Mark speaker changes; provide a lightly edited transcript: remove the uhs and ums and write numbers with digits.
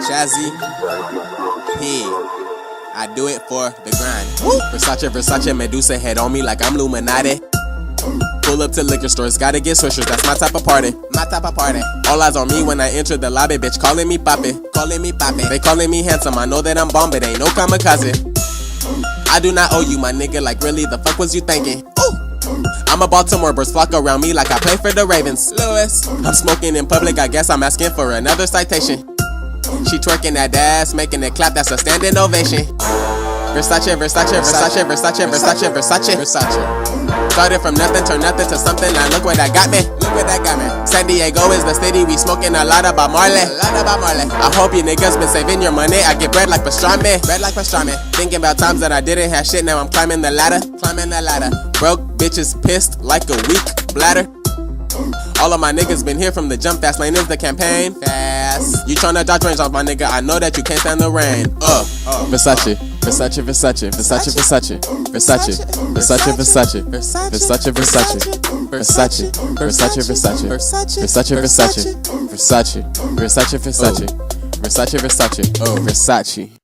Speaker 1: Shazzy, P. I do it for the grind. Versace, Medusa head on me like I'm Illuminati. Pull up to liquor stores, gotta get swishers, that's my type of party. All eyes on me when I enter the lobby, bitch calling me papi. They calling me handsome, I know that I'm bomb, but ain't no kamikaze. I do not owe you, my nigga, like really, the fuck was you thinking? I'm a Baltimore, birds flock around me like I play for the Ravens. Lewis, I'm smoking in public, I guess I'm asking for another citation. She twerking that ass, making it clap, that's a standing ovation. Versace. Started from nothing, turned nothing to something, now look where that got me. San Diego is the city, we smoking a lot about Marley. I hope you niggas been saving your money, I get bread like pastrami. Thinking about times that I didn't have shit, now I'm climbing the ladder. Broke bitches pissed like a weak bladder. All of my niggas been here from the jump, fast lane is the campaign. Fast. You tryna dodge range off my nigga, I know that you can't stand the rain. Versace. Versace.